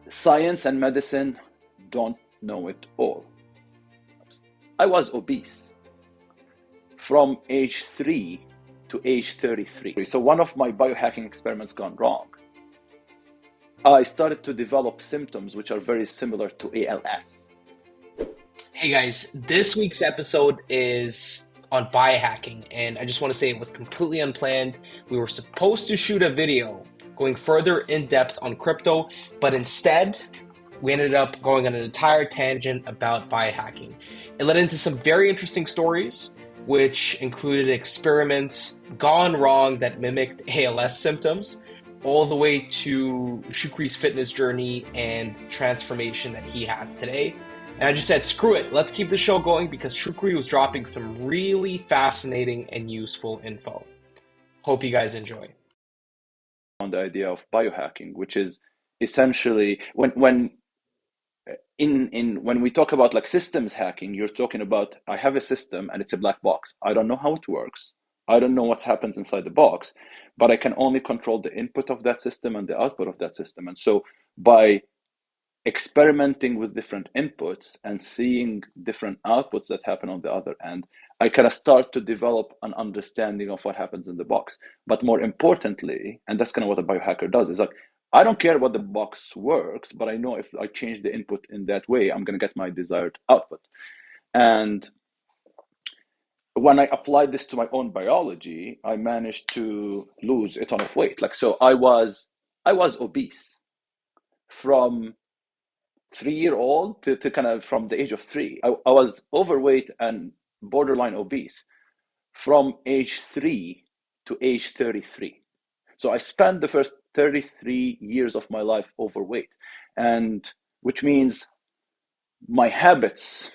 Science and medicine don't know it all. I was obese from age 3 to age 33. So one of my biohacking experiments gone wrong. I started to develop symptoms which are very similar to ALS. Hey guys, this week's episode is on biohacking, and I just want to say it was completely unplanned. We were supposed to shoot a video going further in depth on crypto, but instead, we ended up going on an entire tangent about biohacking. It led into some very interesting stories, which included experiments gone wrong that mimicked ALS symptoms, all the way to Shukri's fitness journey and transformation that he has today. And I just said, screw it, let's keep the show going because Shukri was dropping some really fascinating and useful info. Hope you guys enjoy. On the idea of biohacking, which is essentially when we talk about like systems hacking, you're talking about I have a system and it's a black box. I don't know how it works. I don't know what happens inside the box, but I can only control the input of that system and the output of that system. And so by experimenting with different inputs and seeing different outputs that happen on the other end, I kind of start to develop an understanding of what happens in the box. But more importantly, and that's kind of what a biohacker does, is like, I don't care what the box works, but I know if I change the input in that way, I'm going to get my desired output. And when I applied this to my own biology, I managed to lose a ton of weight. Like, so I was obese from 3-year-old to kind of from the age of 3. I was overweight and borderline obese from age 3 to age 33. So I spent the first 33 years of my life overweight, and which means my habits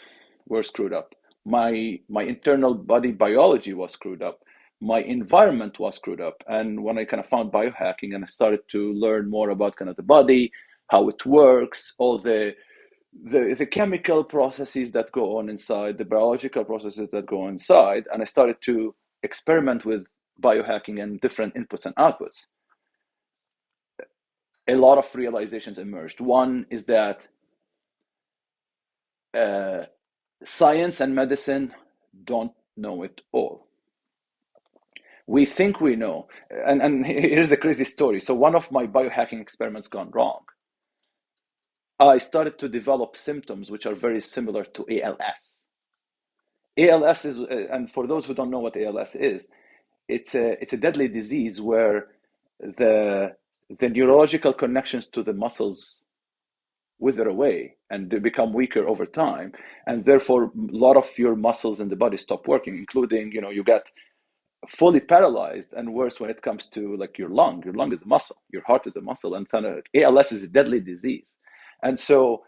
were screwed up. My internal body biology was screwed up. My environment was screwed up. And when I kind of found biohacking and I started to learn more about kind of the body, how it works, all the chemical processes that go on inside, the biological processes that go inside, and I started to experiment with biohacking and different inputs and outputs, a lot of realizations emerged. One is that science and medicine don't know it all. We think we know. And here's a crazy story. So one of my biohacking experiments gone wrong. I started to develop symptoms which are very similar to ALS. ALS is, and for those who don't know what ALS is, it's a deadly disease where the neurological connections to the muscles wither away and they become weaker over time, and therefore a lot of your muscles in the body stop working, including, you get fully paralyzed, and worse when it comes to like your lung. Your lung is a muscle, your heart is a muscle, and ALS is a deadly disease. And so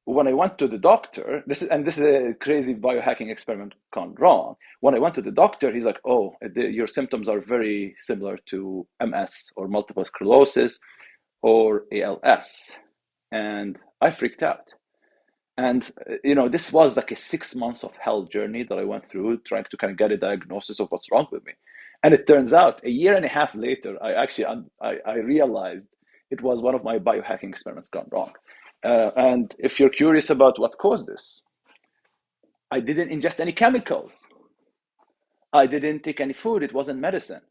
when I went to the doctor, this is a crazy biohacking experiment gone wrong. When I went to the doctor, he's like, "Oh, your symptoms are very similar to MS or multiple sclerosis or ALS," and I freaked out. And this was like a 6 months of hell journey that I went through trying to kind of get a diagnosis of what's wrong with me. And it turns out a year and a half later, I realized it was one of my biohacking experiments gone wrong. And if you're curious about what caused this, I didn't ingest any chemicals. I didn't take any food. It wasn't medicine.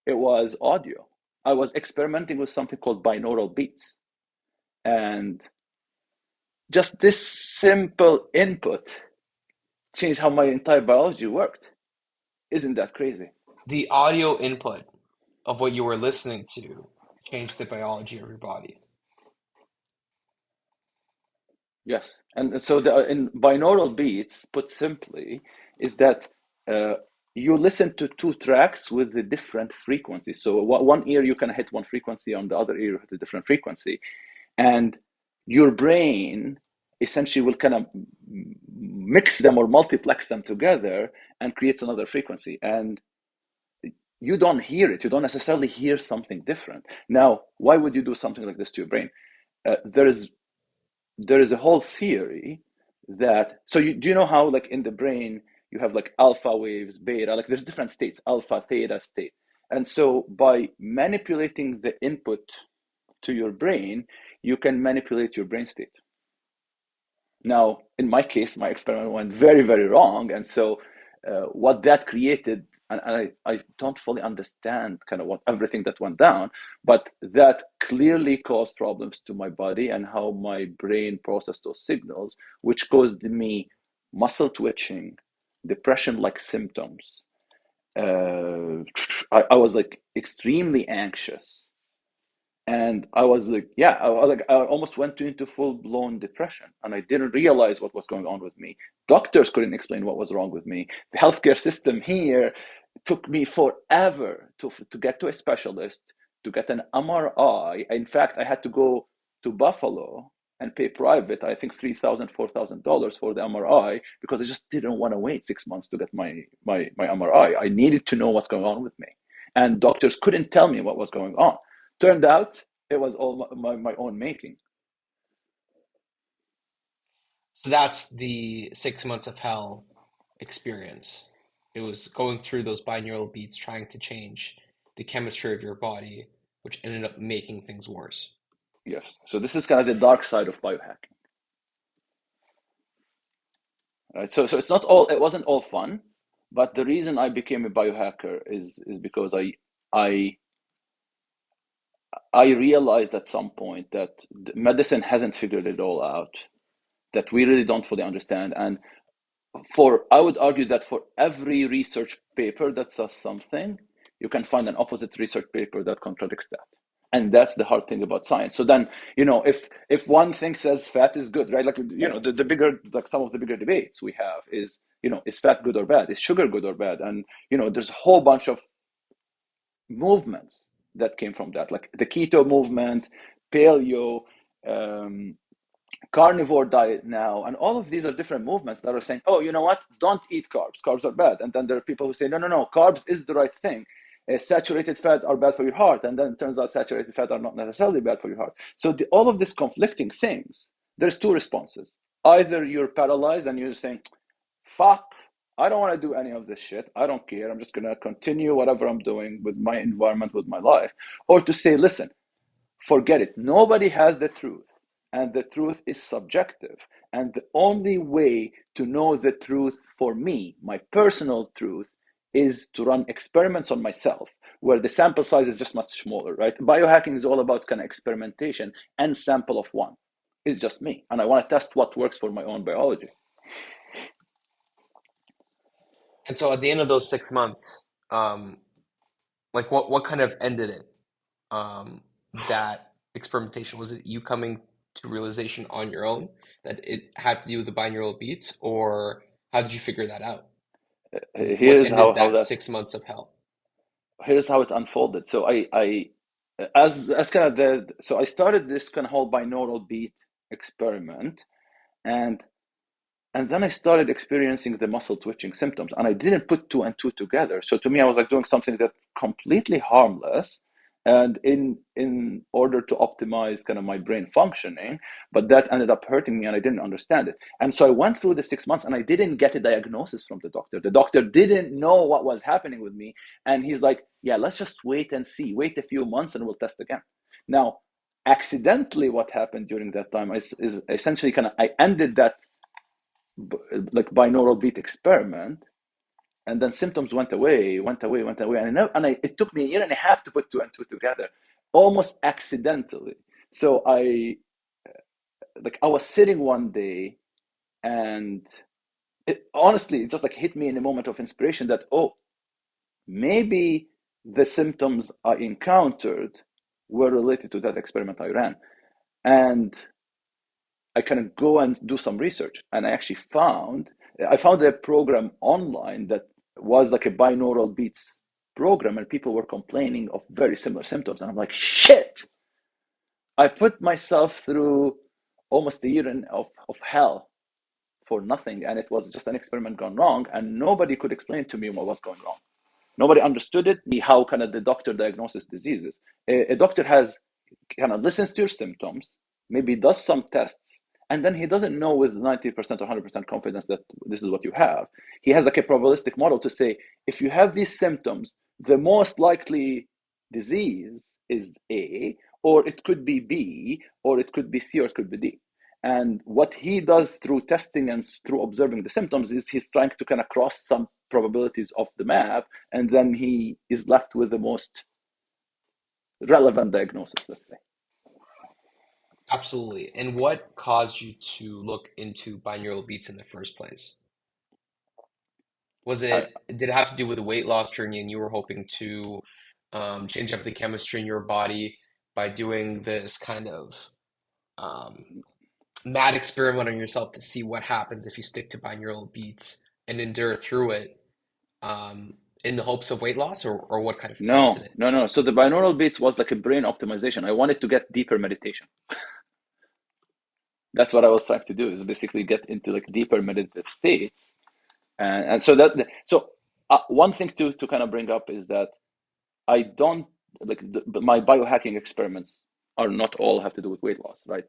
It was audio. I was experimenting with something called binaural beats. And just this simple input changed how my entire biology worked. Isn't that crazy? The audio input of what you were listening to changed the biology of your body. Yes. And so in binaural beats, put simply, is that uh, you listen to two tracks with the different frequencies. So one ear you can hit one frequency, on the other ear you hit a different frequency. And your brain essentially will kind of mix them or multiplex them together and creates another frequency. And you don't hear it. You don't necessarily hear something different. Now, why would you do something like this to your brain? There is a whole theory that, so do you know how like in the brain you have like alpha waves, beta, like there's different states, alpha, theta state. And so by manipulating the input to your brain, you can manipulate your brain state. Now, in my case, my experiment went very, very wrong. And so what that created, and I don't fully understand kind of what everything that went down, but that clearly caused problems to my body and how my brain processed those signals, which caused me muscle twitching, depression-like symptoms. I was like extremely anxious, and I was like, yeah, I almost went into full blown depression, and I didn't realize what was going on with me. Doctors couldn't explain what was wrong with me. The healthcare system here took me forever to get to a specialist, to get an MRI. In fact, I had to go to Buffalo and pay private, I think $3,000, $4,000 for the MRI, because I just didn't want to wait 6 months to get my MRI. I needed to know what's going on with me. And doctors couldn't tell me what was going on. Turned out it was all my own making. So that's the 6 months of hell experience. It was going through those binaural beats, trying to change the chemistry of your body, which ended up making things worse. Yes. So this is kind of the dark side of biohacking. Right. So it's not all, it wasn't all fun, but the reason I became a biohacker is because I I realized at some point that medicine hasn't figured it all out, that we really don't fully understand. And I would argue that for every research paper that says something, you can find an opposite research paper that contradicts that. And that's the hard thing about science. So then, if one thing says fat is good, right? Like, the bigger, like some of the bigger debates we have is, is fat good or bad? Is sugar good or bad? And, there's a whole bunch of movements that came from that, like the keto movement, paleo, um, carnivore diet now, and all of these are different movements that are saying, oh, you know what, don't eat carbs, carbs are bad. And then there are people who say, no, no, no, carbs is the right thing. Saturated fat are bad for your heart, and then it turns out saturated fat are not necessarily bad for your heart. So all of these conflicting things, there's two responses. Either you're paralyzed and you're saying, fuck, I don't want to do any of this shit, I don't care, I'm just going to continue whatever I'm doing with my environment, with my life. Or to say, listen, forget it. Nobody has the truth, and the truth is subjective. And the only way to know the truth for me, my personal truth, is to run experiments on myself, where the sample size is just much smaller, right? Biohacking is all about kind of experimentation and sample of one. It's just me, and I want to test what works for my own biology. And so at the end of those 6 months, like what kind of ended it? That experimentation, was it you coming to realization on your own that it had to do with the binaural beats, or how did you figure that out? What Here's ended how that that 6 months of hell? here's how it unfolded. So I as kind of so I started this kind of whole binaural beat experiment, and then I started experiencing the muscle twitching symptoms, and I didn't put two and two together. So to me, I was like doing something that completely harmless, and in order to optimize kind of my brain functioning, but that ended up hurting me, and I didn't understand it. And so I went through the 6 months, and I didn't get a diagnosis from the doctor. The doctor didn't know what was happening with me, and he's like, "Yeah, let's just wait and see. Wait a few months, and we'll test again." Now, accidentally, what happened during that time is essentially kind of I ended that like binaural beat experiment, and then symptoms went away, it took me a year and a half to put two and two together, almost accidentally. So I was sitting one day, and honestly, it just like hit me in a moment of inspiration that, oh, maybe the symptoms I encountered were related to that experiment I ran. And I kind of go and do some research, and I found a program online that was like a binaural beats program, and people were complaining of very similar symptoms. And I'm like, shit! I put myself through almost a year of hell for nothing, and it was just an experiment gone wrong, and nobody could explain to me what was going wrong. Nobody understood it, how kind of the doctor diagnoses diseases. A doctor has kind of listens to your symptoms, maybe does some tests, and then he doesn't know with 90% or 100% confidence that this is what you have. He has like a probabilistic model to say, if you have these symptoms, the most likely disease is A, or it could be B, or it could be C, or it could be D. And what he does through testing and through observing the symptoms is he's trying to kind of cross some probabilities of the map, and then he is left with the most relevant diagnosis, let's say. Absolutely. And what caused you to look into binaural beats in the first place? I, Did it have to do with the weight loss journey and you were hoping to change up the chemistry in your body by doing this kind of um, mad experiment on yourself to see what happens if you stick to binaural beats and endure through it um, in the hopes of weight loss, or what kind of prompted no, it? no, no. So the binaural beats was like a brain optimization. I wanted to get deeper meditation. That's what I was trying to do, is basically get into like deeper meditative states. And so one thing to kind of bring up is that I don't like my biohacking experiments are not all have to do with weight loss, right?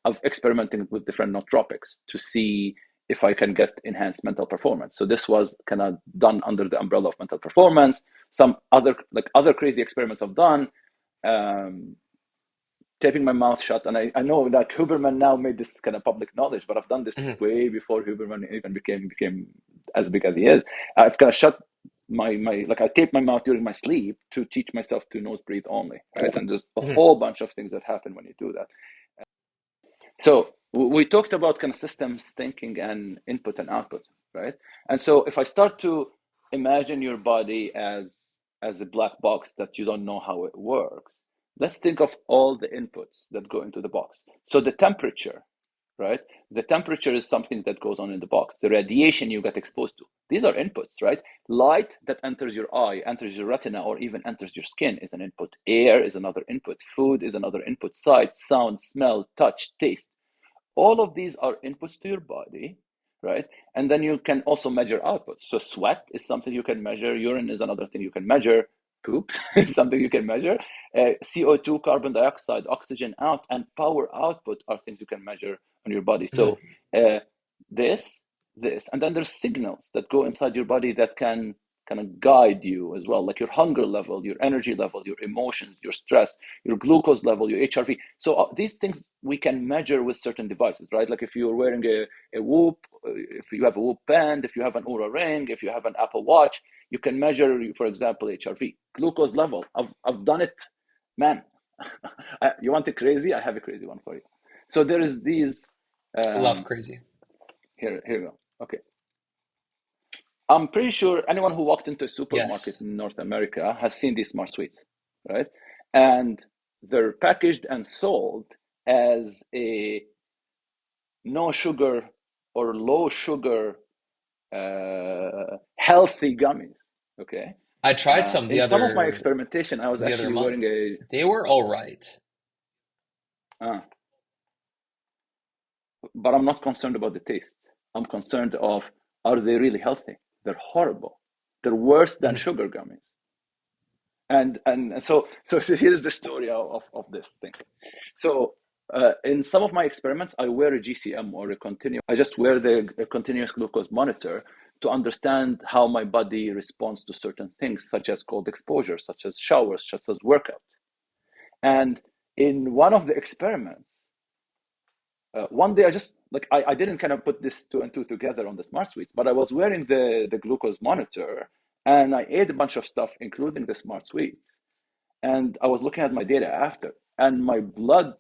I've experimenting with different nootropics to see if I can get enhanced mental performance. So this was kind of done under the umbrella of mental performance. Some other crazy experiments I've done, um, taping my mouth shut. And I know that Huberman now made this kind of public knowledge, but I've done this Mhm, way before Huberman even became as big as he is. I've kind of shut my like I tape my mouth during my sleep to teach myself to nose breathe only, right? And there's a mhm, whole bunch of things that happen when you do that. So we talked about kind of systems thinking and input and output, right? And so if I start to imagine your body as a black box that you don't know how it works, let's think of all the inputs that go into the box. So the temperature, right? The temperature is something that goes on in the box. The radiation you get exposed to. These are inputs, right? Light that enters your eye, enters your retina, or even enters your skin is an input. Air is another input. Food is another input. Sight, sound, smell, touch, taste. All of these are inputs to your body, right? And then you can also measure outputs. So sweat is something you can measure. Urine is another thing you can measure. Poop is something you can measure. CO2, carbon dioxide, oxygen out, and power output are things you can measure on your body. mhm. So uh, this, and then there's signals that go inside your body that can kind of guide you as well, like your hunger level, your energy level, your emotions, your stress, your glucose level, your HRV. So these things we can measure with certain devices, right? Like if you're wearing a Whoop, if you have a Whoop band, if you have an Oura Ring, if you have an Apple Watch, you can measure, for example, HRV, glucose level. I've done it, man. You want it crazy? I have a crazy one for you. So there is these. I love Um, crazy. here we go. Okay. I'm pretty sure anyone who walked into a supermarket Yes. in North America has seen these smart sweets, right? And they're packaged and sold as a no sugar or low sugar healthy gummies. Okay. I tried some In some of my experimentation, I was the other actually wearing month. a. They were all right. Uh, but I'm not concerned about the taste. I'm concerned of, are they really healthy? They're horrible. They're worse than Mhm. sugar gummies. And so here's the story of this thing. So in some of my experiments, I wear a GCM or a continuous. I just wear a continuous glucose monitor to understand how my body responds to certain things, such as cold exposure, such as showers, such as workout. And in one of the experiments, one day I just like I didn't kind of put this two and two together on the smart suite, but I was wearing the glucose monitor and I ate a bunch of stuff, including the smart suite. And I was looking at my data after, and my blood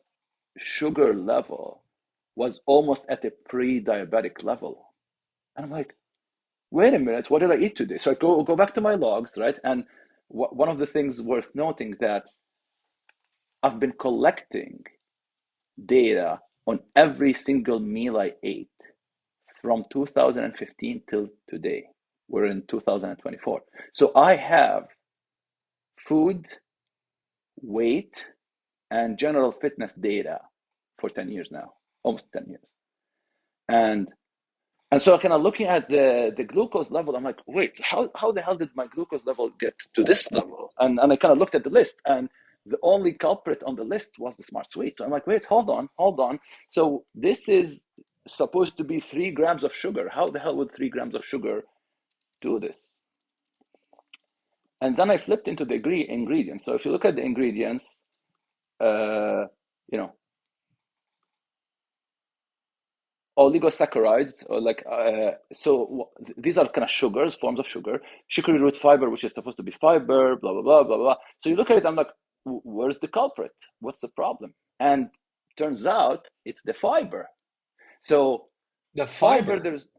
sugar level was almost at a pre-diabetic level. And I'm like, wait a minute, what did I eat today? So I go back to my logs, right? And one of the things worth noting that I've been collecting data on every single meal I ate from 2015 till today. We're in 2024. So I have food, weight, and general fitness data for 10 years now, almost 10 years. And and so kind of looking at the glucose level, I'm like, wait, how the hell did my glucose level get to this level? And I kind of looked at the list, and the only culprit on the list was the smart sweet. So I'm like, wait, hold on. So this is supposed to be 3 grams of sugar. How the hell would 3 grams of sugar do this? And then I flipped into the ingredients. So if you look at the ingredients, uh, you know, oligosaccharides, or like these are kind of sugars, forms of sugar, chicory root fiber, which is supposed to be fiber, blah blah blah blah blah. So you look at it, I'm like, where's the culprit? What's the problem? And turns out it's the fiber. So The fiber, fiber. there's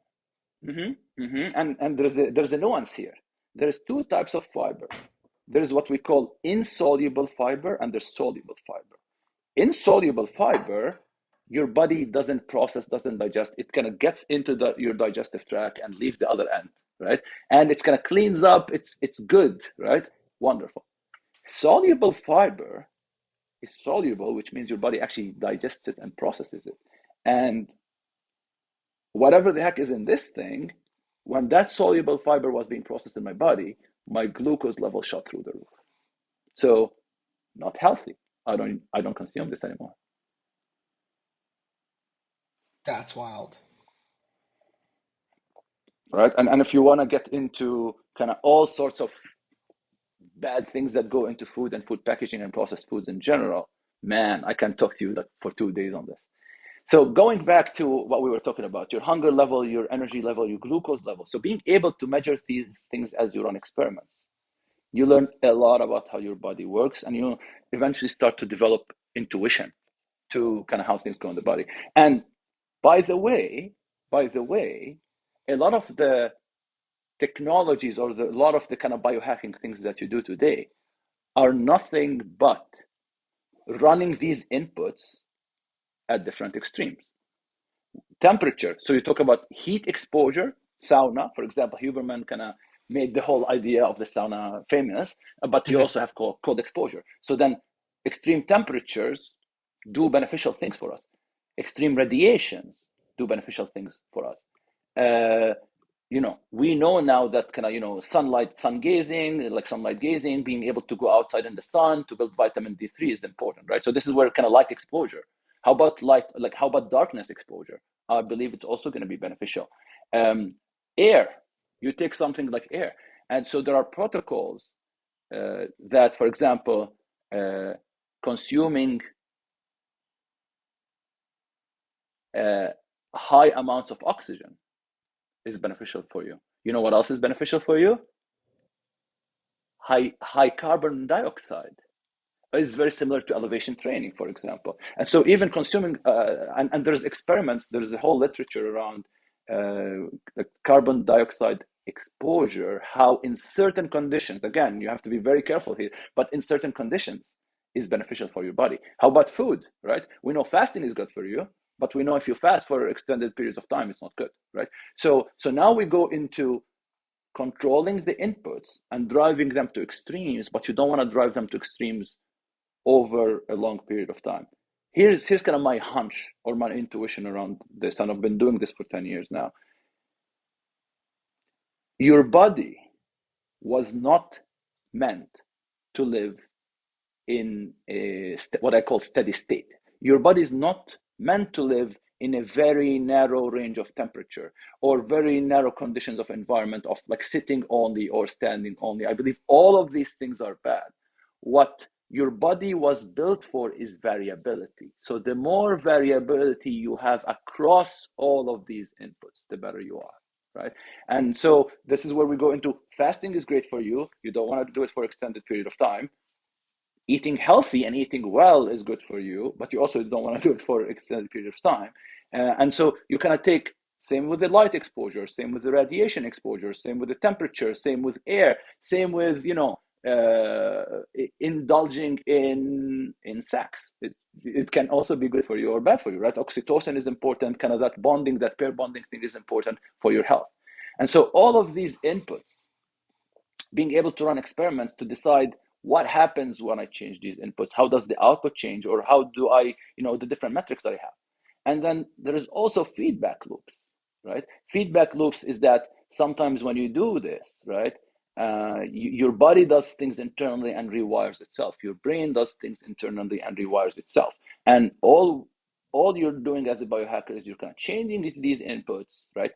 and there's a nuance here. There's two types of fiber. There's what we call insoluble fiber, and there's soluble fiber. Insoluble fiber, your body doesn't process, doesn't digest. It kind of gets into your digestive tract and leaves the other end, right? And it's kind of cleans up. It's good, right? Wonderful. Soluble fiber is soluble, which means your body actually digests it and processes it. And whatever the heck is in this thing, when that soluble fiber was being processed in my body, my glucose level shot through the roof. So not healthy. I don't consume this anymore. That's wild. Right? And if you want to get into kind of all sorts of bad things that go into food and food packaging and processed foods in general, man, I can talk to you like for 2 days on this. So going back to what we were talking about, your hunger level, your energy level, your glucose level. So being able to measure these things as you run experiments, you learn a lot about how your body works, and you eventually start to develop intuition to kind of how things go in the body. And by the way, by the way, a lot of the technologies or a lot of the kind of biohacking things that you do today are nothing but running these inputs at different extremes. Temperature. So you talk about heat exposure, sauna, for example. Huberman kind of made the whole idea of the sauna famous, but you Mhm. also have cold exposure. So then extreme temperatures do beneficial things for us. Extreme radiations do beneficial things for us. Uh, we know now that kind of, sun gazing, like sunlight gazing, being able to go outside in the sun to build vitamin D3 is important, right? So this is where kind of light exposure. How about light, like how about darkness exposure? I believe it's also going to be beneficial. Um, Air, you take something like air. And so there are protocols that, for example, consuming uh, high amounts of oxygen is beneficial for you. You know what else is beneficial for you? High carbon dioxide is very similar to elevation training, for example. And so even consuming, and there's experiments, there's a whole literature around the carbon dioxide exposure, how in certain conditions, again, you have to be very careful here, but in certain conditions is beneficial for your body. How about food, right? We know fasting is good for you, but we know if you fast for extended periods of time, it's not good, right? So now we go into controlling the inputs and driving them to extremes, but you don't want to drive them to extremes over a long period of time. Here's kind of my hunch or my intuition around this, and I've been doing this for 10 years now. Your body was not meant to live in what I call steady state. Your body is not meant to live in a very narrow range of temperature or very narrow conditions of environment of like sitting only or standing only. I believe all of these things are bad. What your body was built for is variability. So the more variability you have across all of these inputs, the better you are. Right. And so this is where we go into fasting is great for you. You don't want to do it for extended period of time. Eating healthy and eating well is good for you, but you also don't want to do it for an extended period of time. And so you kind of take, same with the light exposure, same with the radiation exposure, same with the temperature, same with air, same with, indulging in sex. It can also be good for you or bad for you, right? Oxytocin is important, kind of that bonding, that pair bonding thing is important for your health. And so all of these inputs, being able to run experiments to decide what happens when I change these inputs, how does the output change, or how do I, the different metrics that I have. And then there is also feedback loops, right? Feedback loops is that sometimes when you do this, right, your body does things internally and rewires itself. Your brain does things internally and rewires itself. And all you're doing as a biohacker is you're kind of changing these inputs, right?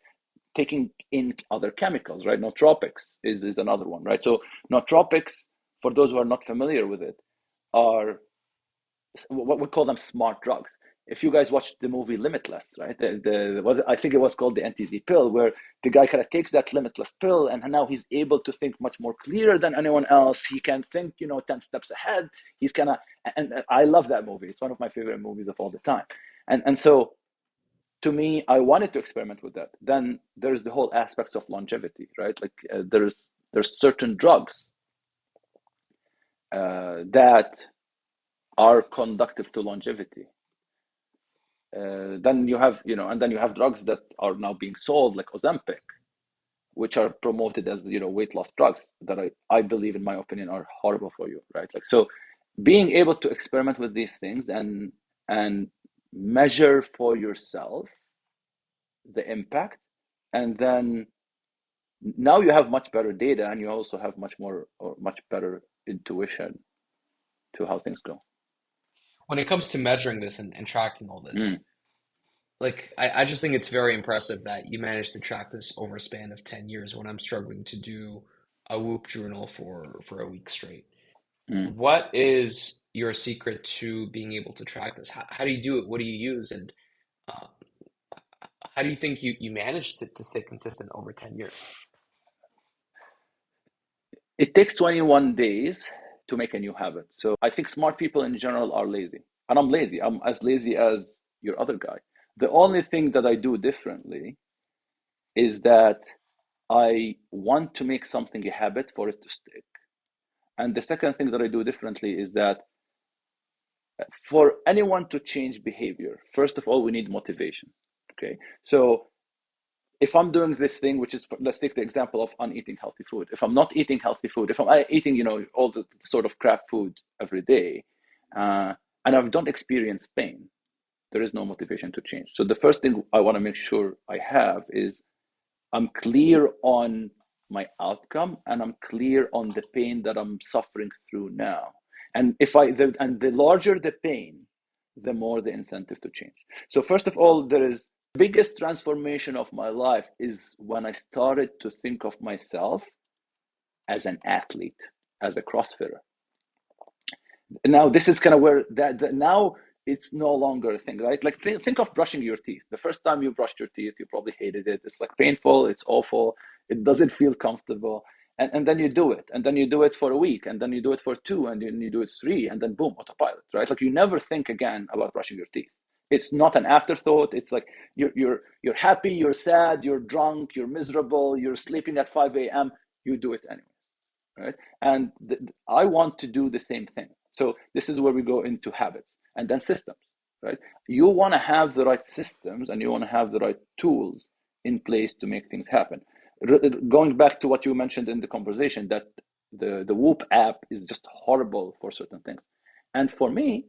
Taking in other chemicals, right? Nootropics is another one, right? So nootropics, for those who are not familiar with it, are what we call them smart drugs. If you guys watched the movie Limitless, right? I think it was called the NTZ pill, where the guy kind of takes that limitless pill, and now he's able to think much more clearer than anyone else. He can think, 10 steps ahead. He's kind of, and I love that movie. It's one of my favorite movies of all the time. And so to me, I wanted to experiment with that. Then there's the whole aspects of longevity, right? Like there's certain drugs that are conductive to longevity. Then you have, and then you have drugs that are now being sold, like Ozempic, which are promoted as, weight loss drugs that I believe, in my opinion, are horrible for you, right? Like, so being able to experiment with these things and measure for yourself the impact, and then now you have much better data, and you also have much better intuition to how things go. When it comes to measuring this and tracking all this, Mm, like I just think it's very impressive that you managed to track this over a span of 10 years when I'm struggling to do a Whoop journal for a week straight. mm. What is your secret to being able to track this? How do you do it? What do you use? And uh, how do you think you managed to stay consistent over 10 years? It takes 21 days to make a new habit. So I think smart people in general are lazy. And I'm lazy. I'm as lazy as your other guy. The only thing that I do differently is that I want to make something a habit for it to stick. And the second thing that I do differently is that for anyone to change behavior, first of all, we need motivation. Okay. So if I'm doing this thing, which is, let's take the example of uneating healthy food. If I'm not eating healthy food, if I'm eating, all the sort of crap food every day, uh, and I don't experience pain, there is no motivation to change. So the first thing I want to make sure I have is I'm clear on my outcome, and I'm clear on the pain that I'm suffering through now. And the larger the pain, the more the incentive to change. So first of all, there is biggest transformation of my life is when I started to think of myself as an athlete, as a CrossFitter. Now this is kind of where that now it's no longer a thing, right? Like think of brushing your teeth. The first time you brushed your teeth, you probably hated it. It's like painful, it's awful, it doesn't feel comfortable. And then you do it, and then you do it for a week, and then you do it for two, and then you do it three, and then boom, autopilot, right? Like you never think again about brushing your teeth. It's not an afterthought. It's like you're happy, you're sad, you're drunk, you're miserable, you're sleeping at 5 a.m. You do it anyway, right? And I want to do the same thing. So this is where we go into habits and then systems, right? You want to have the right systems, and you want to have the right tools in place to make things happen. Going back to what you mentioned in the conversation, that the Whoop app is just horrible for certain things. And for me,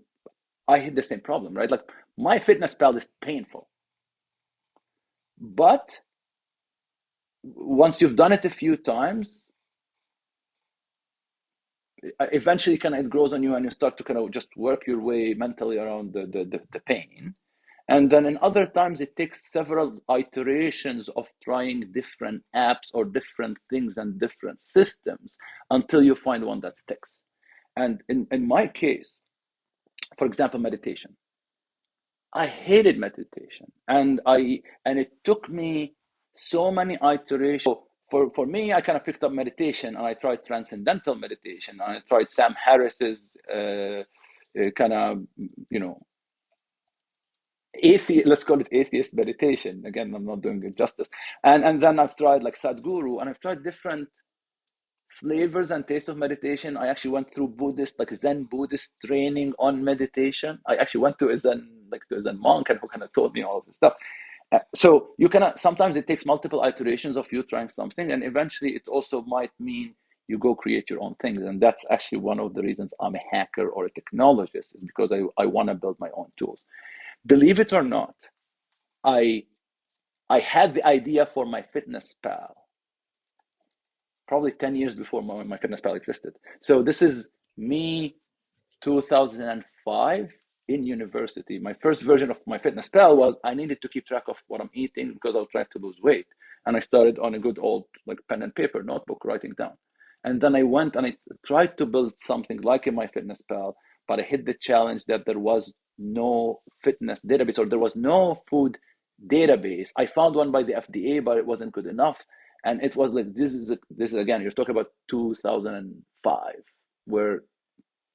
I hit the same problem, right? Like my fitness pal is painful, but once you've done it a few times, eventually kind of it grows on you, and you start to kind of just work your way mentally around the pain. And then in other times it takes several iterations of trying different apps or different things and different systems until you find one that sticks. And in my case, for example, meditation, I hated meditation, and it took me so many iterations. For me, I kind of picked up meditation, and I tried transcendental meditation, and I tried Sam Harris's kind of, you know atheist, let's call it atheist meditation. Again, I'm not doing it justice. And then I've tried like Sadhguru, and I've tried different flavors and tastes of meditation. I actually went through Zen Buddhist training on meditation. I actually went to a Zen monk, and who kind of taught me all of this stuff. So you can sometimes it takes multiple iterations of you trying something, and eventually it also might mean you go create your own things. And that's actually one of the reasons I'm a hacker or a technologist, is because I want to build my own tools. Believe it or not, I I had the idea for my fitness pal probably 10 years before my fitness pal existed. So this is me 2005 in university. My first version of my fitness pal was I needed to keep track of what I'm eating because I was trying to lose weight. And I started on a good old like pen and paper notebook writing down. And then I went and I tried to build something like in my fitness pal, but I hit the challenge that there was no fitness database, or there was no food database. I found one by the FDA, but it wasn't good enough. And it was like, this is again, you're talking about 2005, where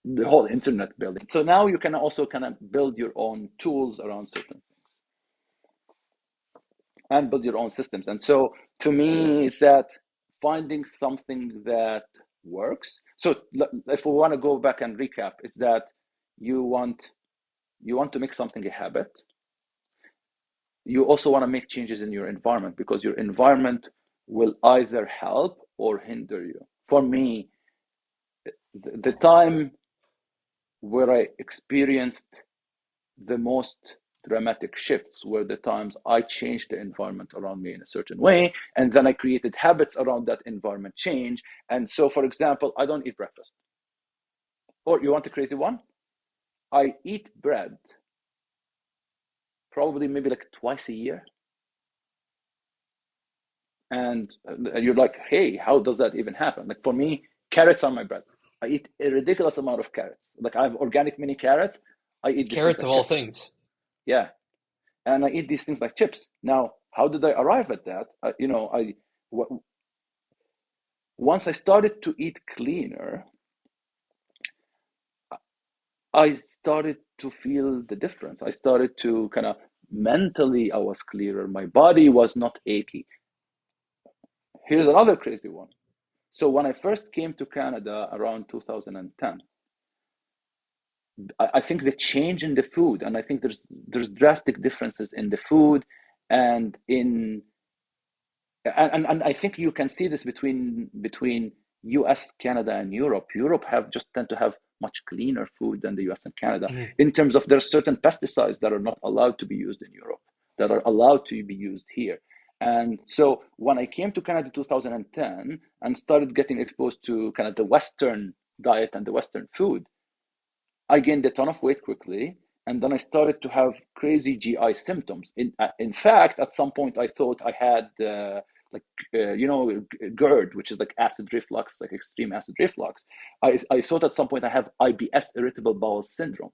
the whole internet building. So now you can also kind of build your own tools around certain things and build your own systems. And so to me, it's that finding something that works. So if we want to go back and recap, it's that you want to make something a habit. You also want to make changes in your environment, because your environment will either help or hinder you. For me, the time where I experienced the most dramatic shifts were the times I changed the environment around me in a certain way, and then I created habits around that environment change. And so, for example, I don't eat breakfast. Or you want a crazy one? I eat bread probably maybe like twice a year. And you're like, hey, how does that even happen? Like for me, carrots are my bread. I eat a ridiculous amount of carrots. Like I have organic mini carrots. I eat these things Carrots like of all chips. things. Yeah, and I eat these things like chips. Now, how did I arrive at that? Once I started to eat cleaner, I started to feel the difference. I started to kind of mentally, I was clearer. My body was not achy. Here's another crazy one. So when I first came to Canada around 2010, I think the change in the food, and I think there's drastic differences in the food and in and I think you can see this between US, Canada, and Europe. Europe have just tend to have much cleaner food than the US and Canada, Mhm. in terms of there are certain pesticides that are not allowed to be used in Europe that are allowed to be used here. And so when I came to Canada 2010 and started getting exposed to kind of the Western diet and the Western food, I gained a ton of weight quickly, and then I started to have crazy GI symptoms. In fact, at some point, I thought I had like GERD, which is like acid reflux, like extreme acid reflux. I thought at some point I have IBS, irritable bowel syndrome,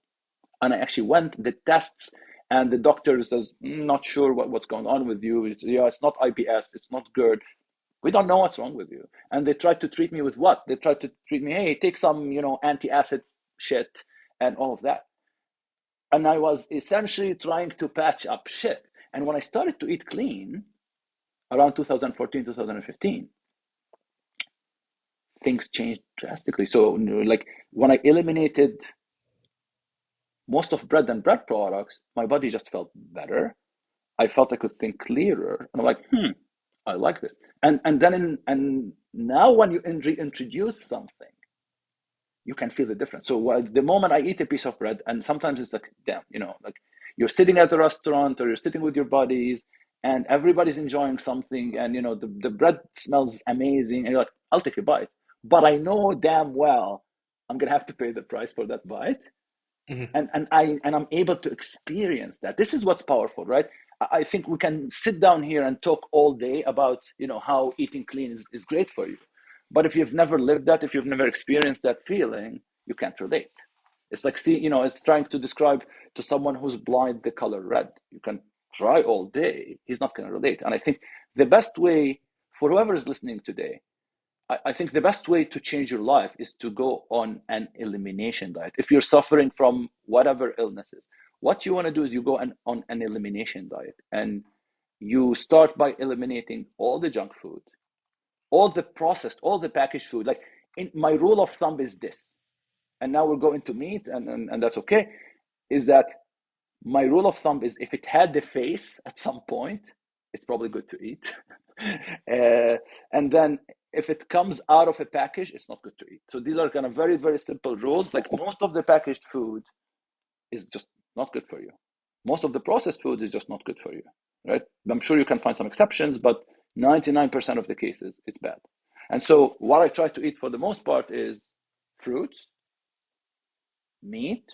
and I actually went the tests. And the doctor says, not sure what's going on with you. It's not IBS, it's not GERD. We don't know what's wrong with you. And they tried to treat me with what? They tried to treat me, hey, take some, anti-acid shit and all of that. And I was essentially trying to patch up shit. And when I started to eat clean around 2014, 2015, things changed drastically. So, like when I eliminated most of bread and bread products, my body just felt better. I felt I could think clearer. And I'm like, I like this. And now when you reintroduce something, you can feel the difference. So the moment I eat a piece of bread, and sometimes it's like, damn, like you're sitting at a restaurant or you're sitting with your buddies and everybody's enjoying something, and the bread smells amazing, and you're like, I'll take a bite. But I know damn well I'm gonna have to pay the price for that bite. Mhm. And I'm able to experience that. This is what's powerful, right? I think we can sit down here and talk all day about how eating clean is great for you, but if you've never lived that, if you've never experienced that feeling, you can't relate. It's like, see, it's trying to describe to someone who's blind the color red. You can try all day, he's not going to relate. And I think the best way for whoever is listening today, I think the best way to change your life is to go on an elimination diet. If you're suffering from whatever illnesses, what you want to do is you go on an elimination diet, and you start by eliminating all the junk food, all the processed, all the packaged food. Like, my rule of thumb is this, and now we'll go into meat, and that's okay, is that my rule of thumb is if it had the face at some point, it's probably good to eat. And then if it comes out of a package, it's not good to eat. So these are kind of very, very simple rules. Like, most of the packaged food is just not good for you. Most of the processed food is just not good for you, right? I'm sure you can find some exceptions, but 99% of the cases, it's bad. And so what I try to eat for the most part is fruits, meat,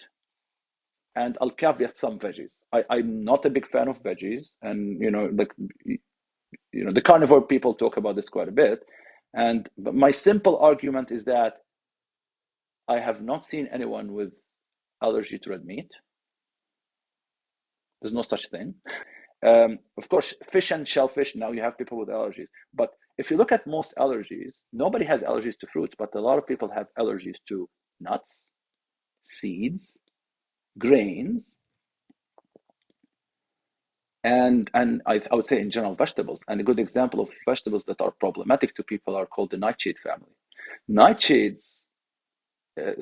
and I'll caveat some veggies. I'm not a big fan of veggies, and like the carnivore people talk about this quite a bit. But my simple argument is that I have not seen anyone with allergy to red meat. There's no such thing. Of course, fish and shellfish, now you have people with allergies. But if you look at most allergies, nobody has allergies to fruits, but a lot of people have allergies to nuts, seeds, grains, and I would say in general vegetables. And a good example of vegetables that are problematic to people are called the nightshade family. Nightshades, uh,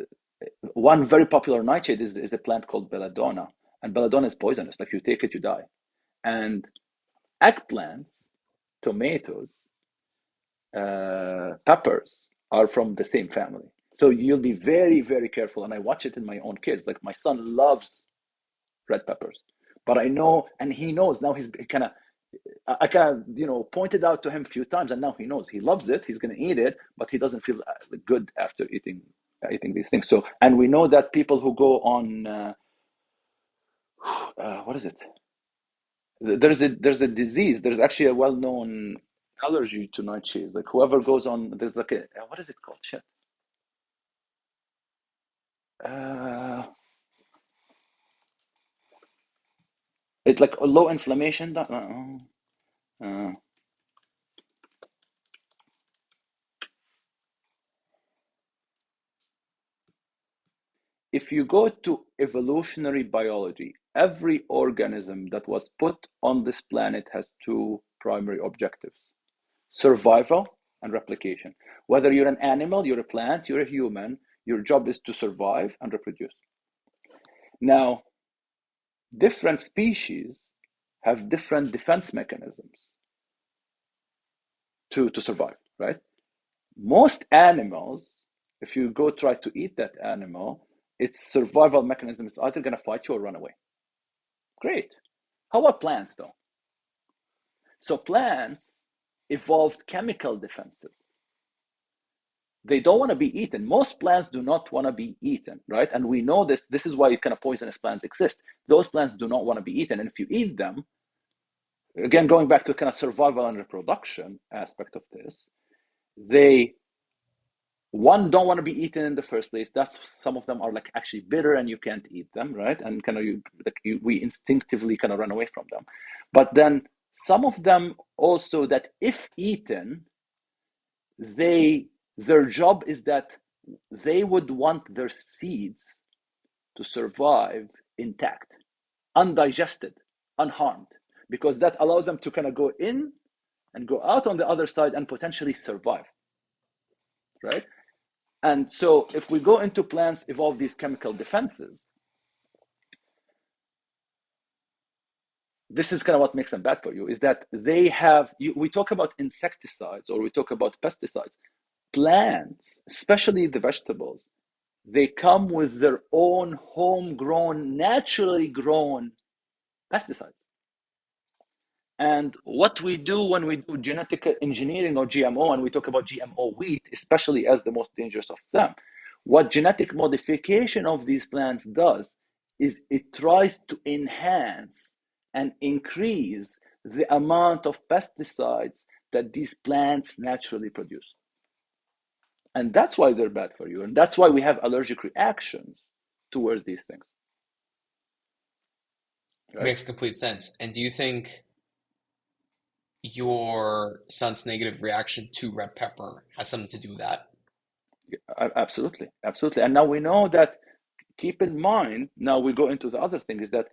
one very popular nightshade is a plant called belladonna, and belladonna is poisonous. Like you take it, you die. And eggplants, tomatoes, peppers are from the same family. So you'll be very, very careful. And I watch it in my own kids. Like my son loves red peppers, but I know, and he knows now. He's kind of, I kind of, pointed out to him a few times, and now he knows. He loves it. He's going to eat it, but he doesn't feel good after eating these things. So, and we know that people who go on, what is it? There's a disease. There's actually a well-known allergy to nightshades. Like whoever goes on, there's like a what is it called? Shit. Uh, it's like a low inflammation. If you go to evolutionary biology, every organism that was put on this planet has two primary objectives: survival and replication. Whether you're an animal, you're a plant, you're a human, your job is to survive and reproduce. Now, different species have different defense mechanisms to survive, right? Most animals, if you go try to eat that animal, its survival mechanism is either going to fight you or run away. Great. How about plants, though? So plants evolved chemical defenses. They don't want to be eaten. Most plants do not want to be eaten, right? And we know this. This is why kind of poisonous plants exist. Those plants do not want to be eaten. And if you eat them, again, going back to kind of survival and reproduction aspect of this, they one don't want to be eaten in the first place. That's some of them are like actually bitter and you can't eat them, right? And kind of we instinctively kind of run away from them. But then some of them also that if eaten, their job is that they would want their seeds to survive intact, undigested, unharmed, because that allows them to kind of go in and go out on the other side and potentially survive, right? And so if we go into plants evolve these chemical defenses, this is kind of what makes them bad for you, is that they have, we talk about insecticides or we talk about pesticides. Plants, especially the vegetables, they come with their own homegrown, naturally grown pesticides. And what we do when we do genetic engineering or GMO, and we talk about GMO wheat, especially as the most dangerous of them, what genetic modification of these plants does is it tries to enhance and increase the amount of pesticides that these plants naturally produce. And that's why they're bad for you. And that's why we have allergic reactions towards these things. Right? Makes complete sense. And do you think your son's negative reaction to red pepper has something to do with that? Absolutely. Absolutely. And now we know that, keep in mind, now we go into the other thing, is that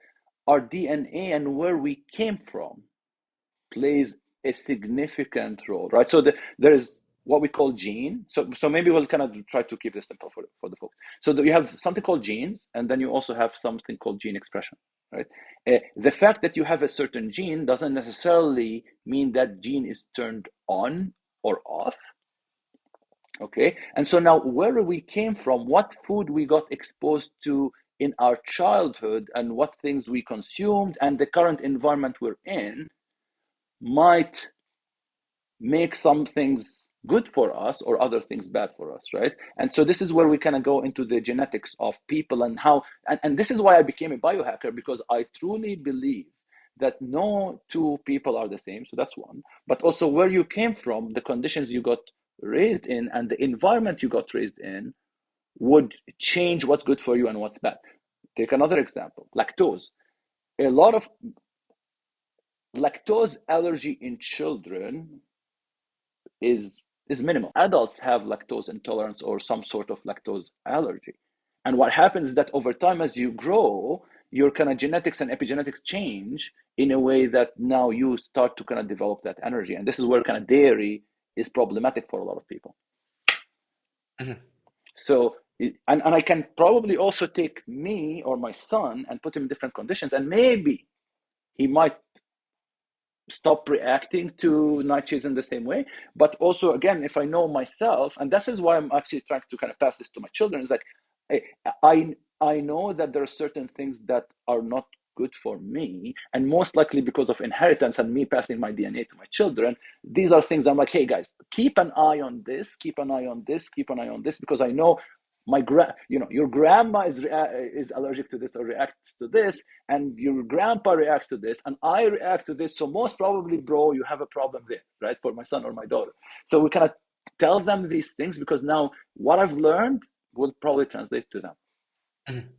our DNA and where we came from plays a significant role, right? So there is what we call gene. So maybe we'll kind of try to keep this simple for the folks. So you have something called genes, and then you also have something called gene expression, right? The fact that you have a certain gene doesn't necessarily mean that gene is turned on or off. Okay, and so now where we came from, what food we got exposed to in our childhood, and what things we consumed, and the current environment we're in might make some things good for us or other things bad for us, right? And so this is where we kind of go into the genetics of people and how, and this is why I became a biohacker, because I truly believe that no two people are the same. So that's one. But also where you came from, the conditions you got raised in, and the environment you got raised in would change what's good for you and what's bad. Take another example, lactose. A lot of lactose allergy in children is is minimal. Adults have lactose intolerance or some sort of lactose allergy. And what happens is that over time, as you grow, your kind of genetics and epigenetics change in a way that now you start to kind of develop that energy. And this is where kind of dairy is problematic for a lot of people. Mhm. So, and I can probably also take me or my son and put him in different conditions, and maybe he might stop reacting to nightshades in the same way. But also, again, if I know myself, and this is why I'm actually trying to kind of pass this to my children, is like I I know that there are certain things that are not good for me, and most likely because of inheritance and me passing my DNA to my children. These are things I'm like, hey guys, keep an eye on this, keep an eye on this, keep an eye on this, because I know your grandma is allergic to this or reacts to this, and your grandpa reacts to this, and I react to this. So most probably, bro, you have a problem there, right? For my son or my daughter. So we kind of tell them these things because now what I've learned will probably translate to them. Mhm.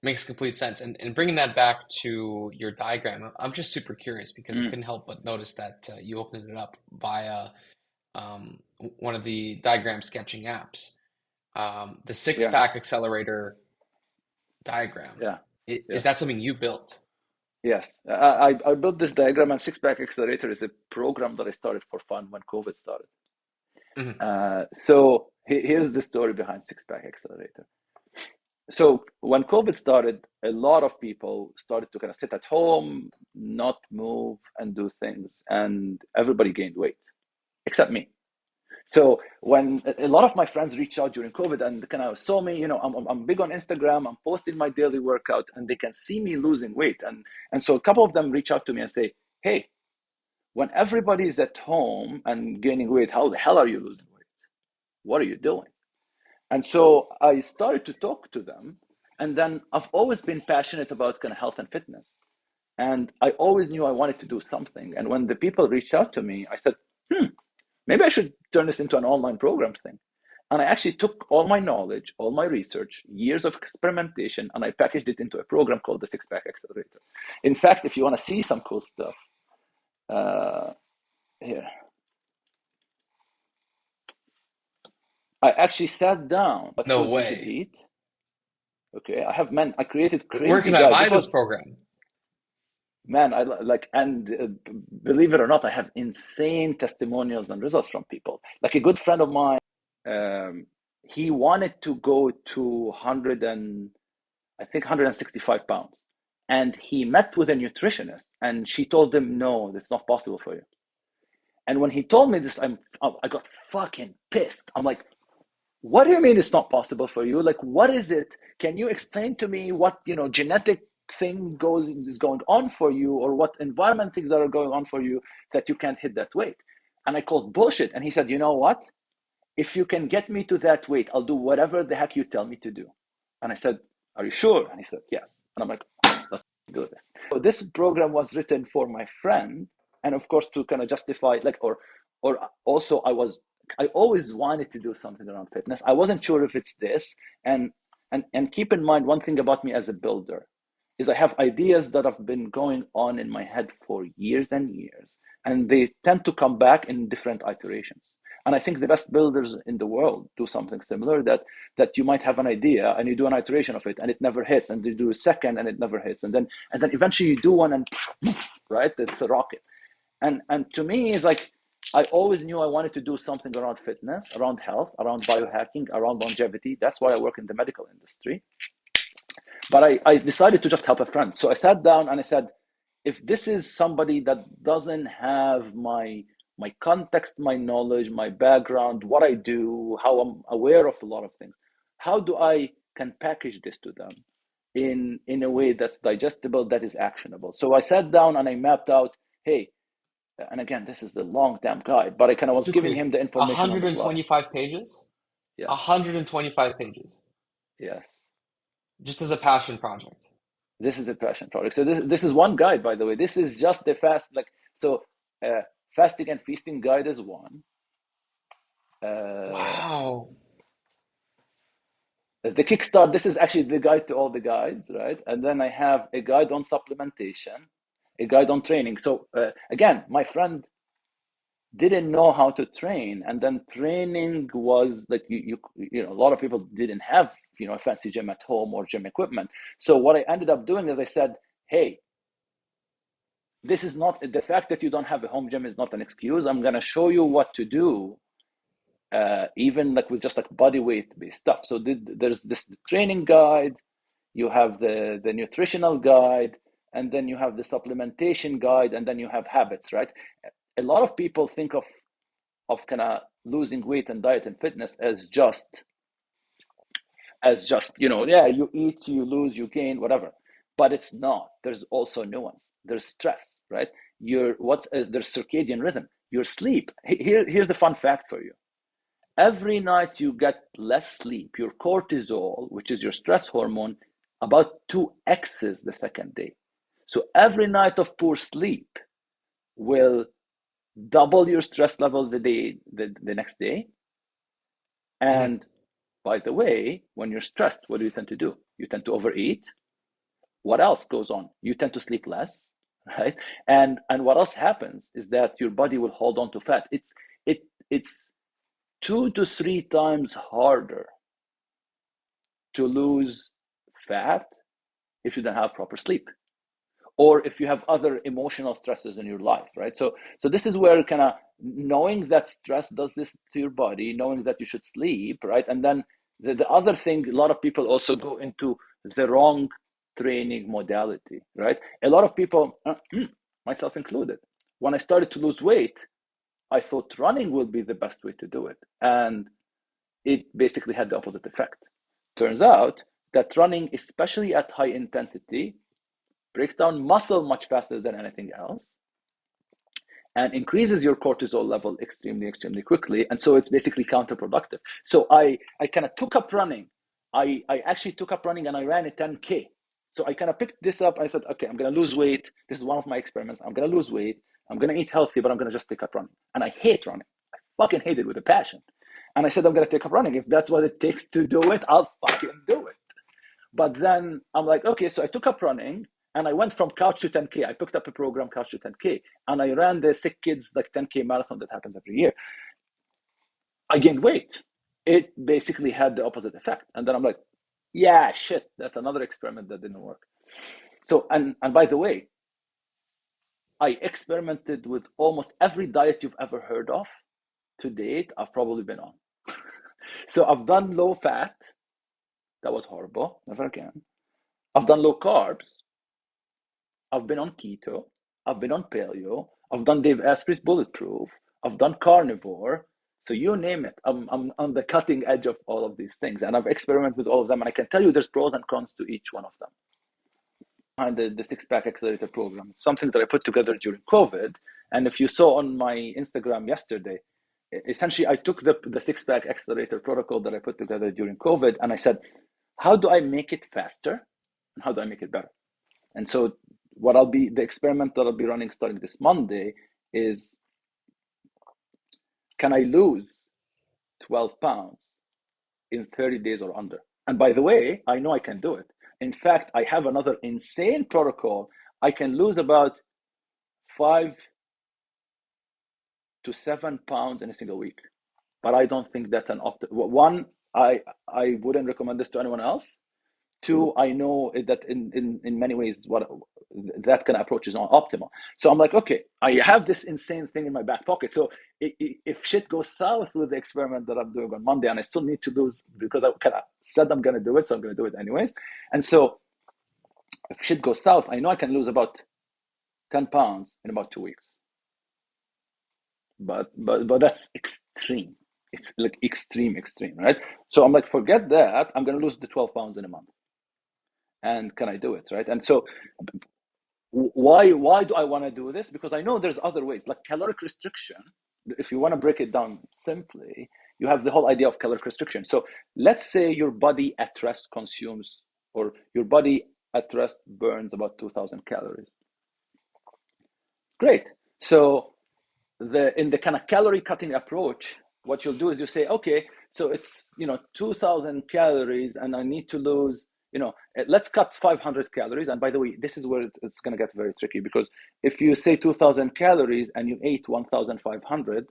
Makes complete sense. And bringing that back to your diagram, I'm just super curious because I Mm, couldn't help but notice that you opened it up via one of the diagram sketching apps. The six yeah, pack accelerator diagram. yeah, Is yeah. that something you built? Yes, I built this diagram, and Six Pack Accelerator is a program that I started for fun when COVID started. Mhm. So here's the story behind Six Pack Accelerator. So when COVID started, a lot of people started to kind of sit at home, not move, and do things, and everybody gained weight except me. So when a lot of my friends reached out during COVID and kind of saw me, I'm big on Instagram, I'm posting my daily workout, and they can see me losing weight, and so a couple of them reach out to me and say, "Hey, when everybody is at home and gaining weight, how the hell are you losing weight? What are you doing?" And so I started to talk to them. And then I've always been passionate about kind of health and fitness. And I always knew I wanted to do something. And when the people reached out to me, I said, maybe I should turn this into an online program thing. And I actually took all my knowledge, all my research, years of experimentation, and I packaged it into a program called the Six Pack Accelerator. In fact, if you want to see some cool stuff, uh, here, I actually sat down what No food you should way. eat. Okay, I created Where crazy can I guide. buy This this was, program? man, I like, and believe it or not, I have insane testimonials and results from people. Like a good friend of mine, um, he wanted to go to 100 and I think 165 pounds, and he met with a nutritionist, and she told him, "No, that's not possible for you." And when he told me this, I got fucking pissed. I'm like, what do you mean it's not possible for you? Like, what is it? Can you explain to me what, genetic thing goes is going on for you, or what environment things that are going on for you that you can't hit that weight? And I called bullshit. And he said, you know what? If you can get me to that weight, I'll do whatever the heck you tell me to do. And I said, are you sure? And he said, yes. And I'm like, let's do this. So this program was written for my friend, and of course to kind of justify, like, or also I always wanted to do something around fitness. I wasn't sure if it's this, and and keep in mind one thing about me as a builder is I have ideas that have been going on in my head for years and years, and they tend to come back in different iterations. And I think the best builders in the world do something similar, that you might have an idea and you do an iteration of it and it never hits, and you do a second and it never hits, and then eventually you do one and right, it's a rocket. And to me, it's like I always knew I wanted to do something around fitness, around health, around biohacking, around longevity. That's why I work in the medical industry. But I decided to just help a friend. So I sat down and I said, if this is somebody that doesn't have my context, my knowledge, my background, what I do, how I'm aware of a lot of things, how do I can package this to them in a way that's digestible, that is actionable? So I sat down and I mapped out, hey, and again, this is a long damn guide, but I kind of was Super. giving him the information on the fly. 125 pages? Yes, 125 pages. yes. Just as a passion project. This is a passion project. So this is one guide, by the way. This is just the fast, like, so uh, fasting and feasting guide is one. Uh, Wow. The Kickstart, this is actually the guide to all the guides, right? And then I have a guide on supplementation, a guide on training. So again, my friend didn't know how to train, and then training was like you know, a lot of people didn't have, you know, a fancy gym at home or gym equipment. So what I ended up doing is I said, hey, this is not, the fact that you don't have a home gym is not an excuse. I'm going to show you what to do, even like with just like body weight based stuff. So there's this training guide, you have the nutritional guide, and then you have the supplementation guide, and then you have habits, right? A lot of people think of kind of losing weight and diet and fitness as just, you know, yeah, you eat, you lose, you gain, whatever. But it's not. There's also nuance. There's stress, right? There's circadian rhythm. Your sleep. Here's the fun fact for you. Every night you get less sleep, your cortisol, which is your stress hormone, about 2x's the second day. So every night of poor sleep will double your stress level the next day. Mhm. And by the way, when you're stressed, what do you tend to do? You tend to overeat. What else goes on? You tend to sleep less, right? And what else happens is that your body will hold on to fat. It's 2 to 3 times harder to lose fat if you don't have proper sleep, or if you have other emotional stresses in your life, right? So this is where kind of knowing that stress does this to your body, knowing that you should sleep, right? And then the other thing, a lot of people also go into the wrong training modality, right? A lot of people, myself included, when I started to lose weight, I thought running would be the best way to do it, and it basically had the opposite effect. Turns out that running, especially at high intensity, breaks down muscle much faster than anything else and increases your cortisol level extremely quickly. And so it's basically counterproductive. So I kind of took up running. I actually took up running and I ran a 10K. So I kind of picked this up. I said, okay, I'm going to lose weight. This is one of my experiments. I'm going to lose weight. I'm going to eat healthy, but I'm going to just take up running. And I hate running. I fucking hate it with a passion. And I said, I'm going to take up running. If that's what it takes to do it, I'll fucking do it. But then I'm like, okay, so I took up running and I went from couch to 10K. I picked up a program, couch to 10K, and I ran the Sick Kids like 10K marathon that happens every year. I gained weight. It basically had the opposite effect. And then I'm like, yeah, shit, that's another experiment that didn't work. So, and by the way, I experimented with almost every diet you've ever heard of to date. I've probably been on. So I've done low fat. That was horrible. Never again. I've done low carbs. I've been on keto. I've been on paleo. I've done Dave Asprey's Bulletproof. I've done carnivore. So you name it. I'm on the cutting edge of all of these things. And I've experimented with all of them. And I can tell you there's pros and cons to each one of them. Behind the Six Pack Accelerator program, something that I put together during COVID. And if you saw on my Instagram yesterday, essentially I took the Six Pack Accelerator protocol that I put together during COVID and I said, how do I make it faster? And how do I make it better? And so the experiment that I'll be running starting this Monday is, can I lose 12 pounds in 30 days or under? And by the way, I know I can do it. In fact, I have another insane protocol. I can lose about 5 to 7 pounds in a single week. But I don't think that's an one. I wouldn't recommend this to anyone else. Two, I know that in many ways what that kind of approach is not optimal. So I'm like, okay, I have this insane thing in my back pocket. So if shit goes south with the experiment that I'm doing on Monday, and I still need to lose because I kind of said I'm going to do it, so I'm going to do it anyways. And so if shit goes south, I know I can lose about 10 pounds in about 2 weeks. But that's extreme. It's like extreme, right? So I'm like, forget that. I'm going to lose the 12 pounds in a month. And can I do it, right? And so why do I want to do this? Because I know there's other ways, like caloric restriction. If you want to break it down simply, you have the whole idea of caloric restriction. So let's say your body at rest consumes, or your body at rest burns about 2,000 calories. Great. So in the kind of calorie cutting approach, what you'll do is you say, okay, so it's 2,000 calories, and I need to lose, let's cut 500 calories. And by the way, this is where it's going to get very tricky, because if you say 2,000 calories and you ate 1,500,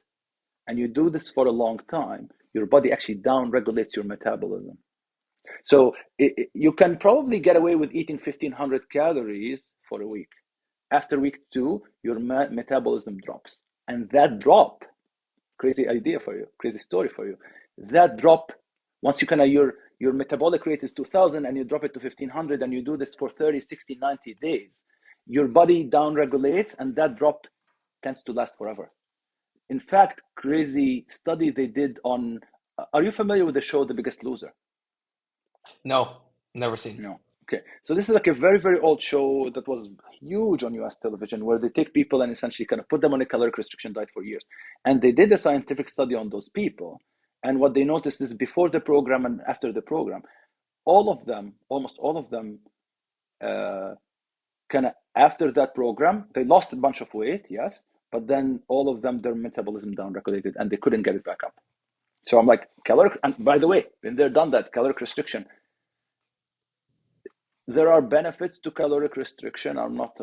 and you do this for a long time, your body actually down regulates your metabolism. So you can probably get away with eating 1,500 calories for a week. After week two, your metabolism drops. And that drop, crazy idea for you, crazy story for you. That drop, once you your metabolic rate is 2,000 and you drop it to 1,500, and you do this for 30, 60, 90 days, your body down regulates, and that drop tends to last forever. In fact, crazy study they did on, are you familiar with the show The Biggest Loser? No, never seen. No. Okay. So this is like a very, very old show that was huge on US television, where they take people and essentially kind of put them on a caloric restriction diet for years. And they did a scientific study on those people. And what they noticed is before the program and after the program, all of them, almost all of them, kind of after that program, they lost a bunch of weight, yes, but then all of them, their metabolism down regulated and they couldn't get it back up. So I'm like, caloric, and by the way, when they're done that, caloric restriction, there are benefits to caloric restriction. I'm not